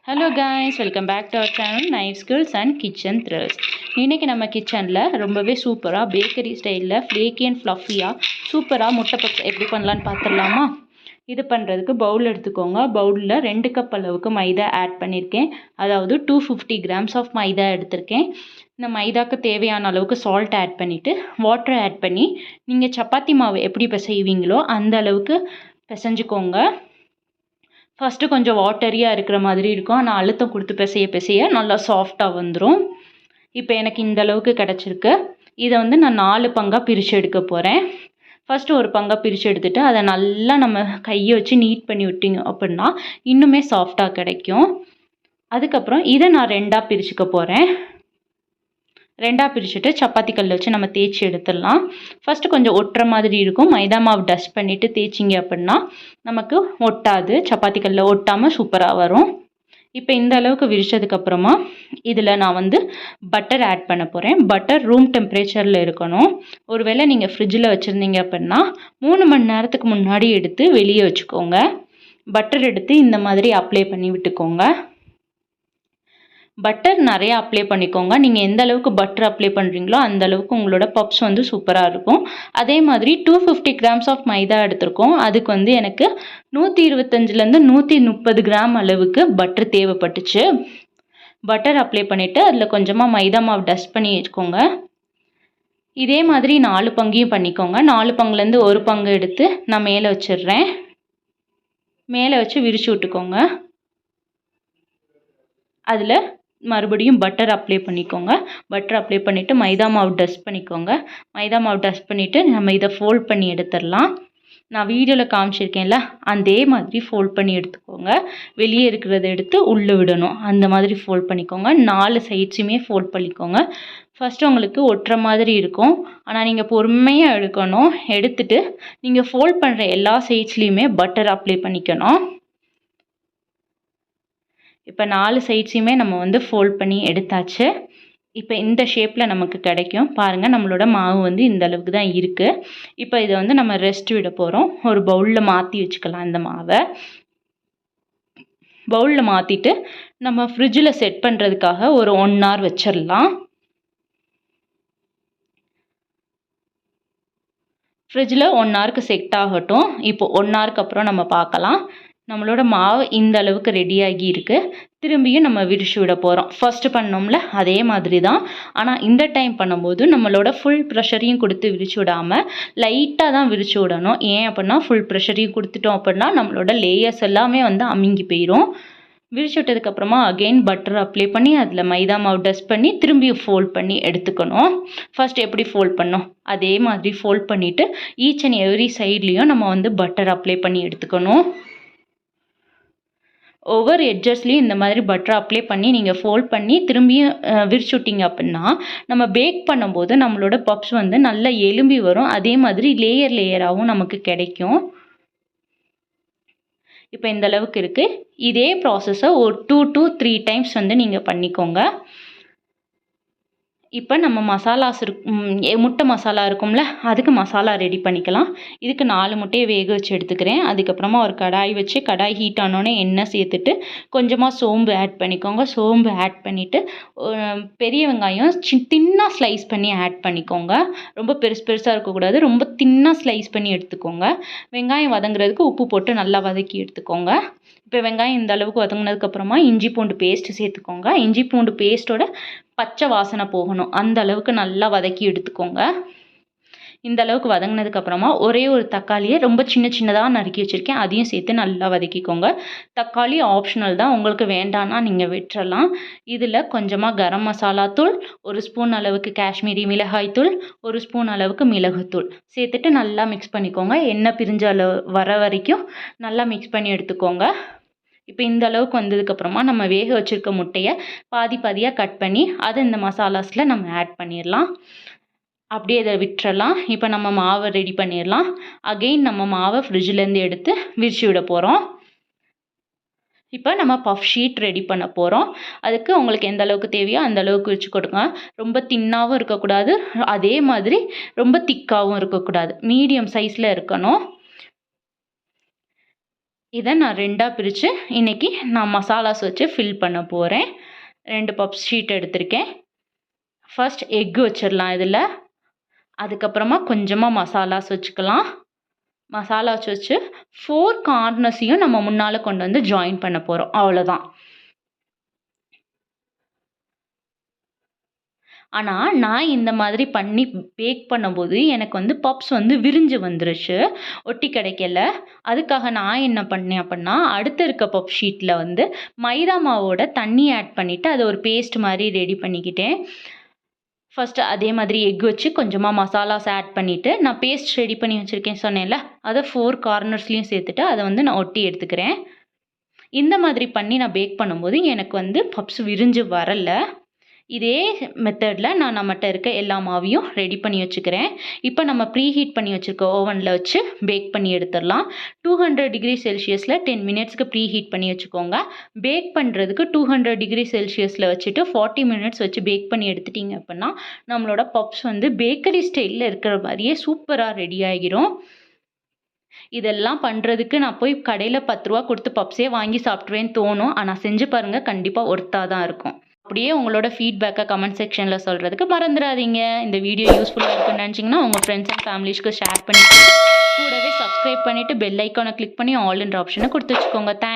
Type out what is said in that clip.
Hello guys, welcome back to our channel knife skills and kitchen thrills. இன்றைக்கி நம்ம கிச்சனில் ரொம்பவே சூப்பராக பேக்கரி ஸ்டைலில் ஃப்ளேக்கி அண்ட் ஃப்ளஃபியாக சூப்பராக முட்டை பப்ஸ் எப்படி பண்ணலான்னு பார்த்துடலாமா? இது பண்ணுறதுக்கு பவுல் எடுத்துக்கோங்க. பவுலில் 2 கப் அளவுக்கு மைதா ஆட் பண்ணியிருக்கேன். அதாவது 250 கிராம்ஸ் ஆஃப் மைதா எடுத்திருக்கேன். இந்த மைதாக்கு தேவையான அளவுக்கு சால்ட் ஆட் பண்ணிவிட்டு வாட்டர் ஆட் பண்ணி நீங்கள் சப்பாத்தி மாவு எப்படி பிசைவீங்களோ அந்த அளவுக்கு பிசைஞ்சுக்கோங்க. ஃபஸ்ட்டு கொஞ்சம் வாட்டரியாக இருக்கிற மாதிரி இருக்கும், ஆனால் அழுத்தம் கொடுத்து பிசைய நல்லா சாஃப்டாக வந்துடும். இப்போ எனக்கு இந்த அளவுக்கு கிடச்சிருக்கு. இதை வந்து நான் 4 பங்காக பிரித்து எடுக்க போகிறேன். ஃபஸ்ட்டு ஒரு பங்காக பிரித்து எடுத்துகிட்டு அதை நல்லா நம்ம கையை வச்சு நீட் பண்ணி விட்டிங்க அப்படின்னா இன்னுமே சாஃப்டாக கிடைக்கும். அதுக்கப்புறம் இதை நான் 2ஆக பிரிச்சுக்க போகிறேன். 2ஆக பிரிச்சுட்டு சப்பாத்தி கல் வச்சு நம்ம தேய்ச்சி எடுத்துடலாம். ஃபஸ்ட்டு கொஞ்சம் ஒட்டுற மாதிரி இருக்கும். மைதா மாவு டஸ்ட் பண்ணிவிட்டு தேய்ச்சிங்க அப்படின்னா நமக்கு ஒட்டாது, சப்பாத்தி கல்லில் ஒட்டாமல் சூப்பராக வரும். இப்போ இந்த அளவுக்கு விரிச்சதுக்கப்புறமா இதில் நான் வந்து பட்டர் ஆட் பண்ண போகிறேன். பட்டர் ரூம் டெம்பரேச்சரில் இருக்கணும். ஒருவேளை நீங்கள் ஃப்ரிட்ஜில் வச்சுருந்தீங்க அப்படின்னா 3 மணி நேரத்துக்கு முன்னாடி எடுத்து வெளியே வச்சுக்கோங்க. பட்டர் எடுத்து இந்த மாதிரி அப்ளை பண்ணி விட்டுக்கோங்க. பட்டர் நிறையா அப்ளை பண்ணிக்கோங்க. நீங்கள் எந்த அளவுக்கு பட்டர் அப்ளை பண்ணுறீங்களோ அந்த அளவுக்கு உங்களோட பப்ஸ் வந்து சூப்பராக இருக்கும். அதே மாதிரி 250 கிராம்ஸ் ஆஃப் மைதா எடுத்திருக்கோம். அதுக்கு வந்து எனக்கு 125லேருந்து 130 கிராம் அளவுக்கு பட்டர் தேவைப்பட்டுச்சு. பட்டர் அப்ளை பண்ணிவிட்டு அதில் கொஞ்சமாக மைதா மாவு டஸ்ட் பண்ணி வச்சுக்கோங்க. இதே மாதிரி 4 பங்கையும் பண்ணிக்கோங்க. 4 பங்குலேருந்து 1 பங்கு எடுத்து நான் மேலே வச்சிடுறேன். மேலே வச்சு விரிச்சு விட்டுக்கோங்க. அதில் மறுபடியும் பட்டர் அப்ளை பண்ணிக்கோங்க. பட்டர் அப்ளை பண்ணிவிட்டு மைதா மாவு டஸ்ட் பண்ணிக்கோங்க. மைதா மாவு டஸ்ட் பண்ணிவிட்டு நம்ம இதை ஃபோல்ட் பண்ணி எடுத்துடலாம். நான் வீடியோவில் காமிச்சிருக்கேன்ல அதே மாதிரி ஃபோல்ட் பண்ணி எடுத்துக்கோங்க. வெளியே இருக்கிறத எடுத்து உள்ளே விடணும். அந்த மாதிரி ஃபோல்ட் பண்ணிக்கோங்க. 4 சைட்ஸுமே ஃபோல்ட் பண்ணிக்கோங்க. ஃபஸ்ட்டு உங்களுக்கு ஒட்டுற மாதிரி இருக்கும், ஆனால் நீங்கள் பொறுமையாக எடுக்கணும். எடுத்துட்டு நீங்கள் ஃபோல்ட் பண்ணுற எல்லா சைட்ஸ்லேயுமே பட்டர் அப்ளை பண்ணிக்கணும். இப்போ 4 சைட்ஸையுமே நம்ம வந்து ஃபோல்ட் பண்ணி எடுத்தாச்சு. இப்போ இந்த ஷேப்பில் நமக்கு கிடைக்கும். பாருங்கள், நம்மளோட மாவு வந்து இந்த அளவுக்கு தான் இருக்குது. இப்போ இதை வந்து நம்ம ரெஸ்ட் விட போகிறோம். ஒரு பவுலில் மாற்றி வச்சுக்கலாம். இந்த மாவை பவுலில் மாற்றிட்டு நம்ம ஃப்ரிட்ஜில் செட் பண்ணுறதுக்காக ஒரு 1 hour வச்சிடலாம். ஃப்ரிட்ஜில் 1 hourக்கு செட் ஆகட்டும். இப்போ 1 hourக்கு அப்புறம் நம்ம பார்க்கலாம். நம்மளோட மாவு இந்த அளவுக்கு ரெடியாகி இருக்குது. திரும்பியும் நம்ம விரிச்சு விட போகிறோம். ஃபஸ்ட்டு பண்ணோம்ல அதே மாதிரி தான், ஆனால் இந்த டைம் பண்ணும்போது நம்மளோட ஃபுல் ப்ரெஷரையும் கொடுத்து விரிச்சு விடாமல் லைட்டாக தான் விரிச்சு விடணும். ஏன் அப்படின்னா ஃபுல் ப்ரெஷரையும் கொடுத்துட்டோம் அப்படின்னா நம்மளோட லேயர்ஸ் எல்லாமே வந்து அமுங்கி போயிடும். விரிச்சு விட்டதுக்கப்புறமா அகெயின் பட்டர் அப்ளை பண்ணி அதில் மைதா மாவு டஸ்ட் பண்ணி திரும்பியும் ஃபோல்ட் பண்ணி எடுத்துக்கணும். ஃபஸ்ட் எப்படி ஃபோல்ட் பண்ணோம் அதே மாதிரி ஃபோல்ட் பண்ணிவிட்டு ஈச் அண்ட் எவ்ரி சைட்லேயும் நம்ம வந்து பட்டர் அப்ளை பண்ணி எடுத்துக்கணும். ஒவ்வொரு எட்ஜஸ்லேயும் இந்த மாதிரி பட்டர் அப்ளை பண்ணி நீங்கள் ஃபோல்ட் பண்ணி திரும்பியும் விரிச்சு விட்டிங்க அப்படின்னா நம்ம பேக் பண்ணும்போது நம்மளோட பப்ஸ் வந்து நல்லா எலும்பி வரும். அதே மாதிரி லேயராகவும் நமக்கு கிடைக்கும். இப்போ இந்த அளவுக்கு இருக்குது. இதே ப்ராசஸை ஒரு 2 to 3 டைம்ஸ் வந்து நீங்கள் பண்ணிக்கோங்க. இப்போ நம்ம மசாலாஸ் முட்டை மசாலா இருக்கும்ல அதுக்கு மசாலா ரெடி பண்ணிக்கலாம். இதுக்கு 4 முட்டையை வேக வச்சு எடுத்துக்கிறேன். அதுக்கப்புறமா ஒரு கடாய் வச்சு கடாய் ஹீட் ஆனோடனே எண்ணெய் சேர்த்துட்டு கொஞ்சமாக சோம்பு ஆட் பண்ணிக்கோங்க. சோம்பு ஆட் பண்ணிவிட்டு பெரிய வெங்காயம் தின்னாக ஸ்லைஸ் பண்ணி ஆட் பண்ணிக்கோங்க. ரொம்ப பெருசாக இருக்கக்கூடாது, ரொம்ப தின்னாக ஸ்லைஸ் பண்ணி எடுத்துக்கோங்க. வெங்காயம் வதங்குறதுக்கு உப்பு போட்டு நல்லா வதக்கி எடுத்துக்கோங்க. இப்போ வெங்காயம் இந்த அளவுக்கு வதங்கினதுக்கப்புறமா இஞ்சி பூண்டு பேஸ்ட்டு சேர்த்துக்கோங்க. இஞ்சி பூண்டு பேஸ்ட்டோட பச்சை வாசனை போகணும், அந்த அளவுக்கு நல்லா வதக்கி எடுத்துக்கோங்க. இந்த அளவுக்கு வதங்கினதுக்கப்புறமா ஒரே ஒரு தக்காளியை ரொம்ப சின்னதாக நறுக்கி வச்சுருக்கேன், அதையும் சேர்த்து நல்லா வதக்கிக்கோங்க. தக்காளி ஆப்ஷனல் தான், உங்களுக்கு வேண்டான்னா நீங்கள் விட்டுறலாம். இதில் கொஞ்சமாக கரம் மசாலா தூள், 1 ஸ்பூன் அளவுக்கு காஷ்மீரி மிளகாய் தூள், 1 ஸ்பூன் அளவுக்கு மிளகுத்தூள் சேர்த்துட்டு நல்லா மிக்ஸ் பண்ணிக்கோங்க. எண்ணெய் பிரிஞ்ச வர வரைக்கும் நல்லா மிக்ஸ் பண்ணி எடுத்துக்கோங்க. இப்போ இந்த அளவுக்கு வந்ததுக்கப்புறமா நம்ம வேக வச்சுருக்க முட்டையை பாதியாக கட் பண்ணி அதை இந்த மசாலாஸில் நம்ம ஆட் பண்ணிடலாம். அப்படியே இதை விட்டுறலாம். இப்போ நம்ம மாவை ரெடி பண்ணிடலாம். அகெயின் நம்ம மாவை ஃப்ரிட்ஜிலேருந்து எடுத்து விரிச்சு விட போகிறோம். இப்போ நம்ம பஃப் ஷீட் ரெடி பண்ண போகிறோம். அதுக்கு உங்களுக்கு எந்த அளவுக்கு தேவையோ அந்த அளவுக்கு வச்சு கொடுங்க. ரொம்ப தின்னாகவும் இருக்கக்கூடாது, அதே மாதிரி ரொம்ப திக்காகவும் இருக்கக்கூடாது, மீடியம் சைஸில் இருக்கணும். இதை நான் 2ஆ பிரித்து இன்றைக்கி நான் மசாலாஸ் வச்சு ஃபில் பண்ண போகிறேன். 2 பப்ஸ் ஷீட் எடுத்திருக்கேன். ஃபர்ஸ்ட் எக் வச்சிடலாம் இதில். அதுக்கப்புறமா கொஞ்சமாக மசாலாஸ் வச்சுக்கலாம். மசாலாஸ் வச்சு 4 கார்னர்ஸையும் நம்ம முன்னால் கொண்டு வந்து ஜாயின் பண்ண போகிறோம். அவ்வளோதான். ஆனால் நான் இந்த மாதிரி பண்ணி பேக் பண்ணும்போது எனக்கு வந்து பப்ஸ் வந்து விரிஞ்சு வந்துருச்சு, ஒட்டி கிடைக்கல. அதுக்காக நான் என்ன பண்ணேன் அப்படின்னா, அடுத்து இருக்க பப் ஷீட்டில் வந்து மைதா மாவோட தண்ணி ஆட் பண்ணிவிட்டு அதை ஒரு பேஸ்ட் மாதிரி ரெடி பண்ணிக்கிட்டேன். ஃபஸ்ட்டு அதே மாதிரி எக் வச்சு கொஞ்சமாக மசாலாஸ் ஆட் பண்ணிவிட்டு நான் பேஸ்ட் ரெடி பண்ணி வச்சுருக்கேன் சொன்னேன்ல, அதை 4 கார்னர்ஸ்லேயும் சேர்த்துட்டு அதை வந்து நான் ஒட்டி எடுத்துக்கிறேன். இந்த மாதிரி பண்ணி நான் பேக் பண்ணும்போது எனக்கு வந்து பப்ஸ் விரிஞ்சு வரலை. இதே மெத்தடில் நான் நம்மகிட்ட இருக்க எல்லா மாவையும் ரெடி பண்ணி வச்சுக்கிறேன். இப்போ நம்ம ப்ரீ ஹீட் பண்ணி வச்சுருக்க ஓவனில் வச்சு பேக் பண்ணி எடுத்துடலாம். 200 டிகிரி செல்சியஸில் 10 மினிட்ஸ்க்கு ப்ரீ ஹீட் பண்ணி வச்சுக்கோங்க. பேக் பண்ணுறதுக்கு 200 டிகிரி செல்சியஸில் வச்சுட்டு 40 மினிட்ஸ் வச்சு பேக் பண்ணி எடுத்துட்டிங்க அப்படின்னா நம்மளோட பப்ஸ் வந்து பேக்கரி ஸ்டைலில் இருக்கிற மாதிரியே சூப்பராக ரெடி ஆகிரும். இதெல்லாம் பண்ணுறதுக்கு நான் போய் கடையில் 10 ரூபா கொடுத்து பப்ஸே வாங்கி சாப்பிட்ருவேன்னு தோணும். ஆனால் செஞ்சு பாருங்கள், கண்டிப்பாக ஒர்த்தாக தான் இருக்கும். அப்படியே உங்களோட ஃபீட்பேக்கை கமெண்ட் செக்ஷனில் சொல்கிறதுக்கு மறந்துடாதீங்க. இந்த வீடியோ யூஸ்ஃபுல்லாக இருக்குன்னு நினச்சிங்கன்னா உங்கள் ஃப்ரெண்ட்ஸ் அண்ட் ஃபேமிலிஸ்க்கு ஷேர் பண்ணிவிட்டு கூடவே சப்ஸ்கிரைப் பண்ணிவிட்டு பெல் ஐக்கானை கிளிக் பண்ணி ஆல்ன்ற ஆப்ஷனை கொடுத்து வச்சுக்கோங்க.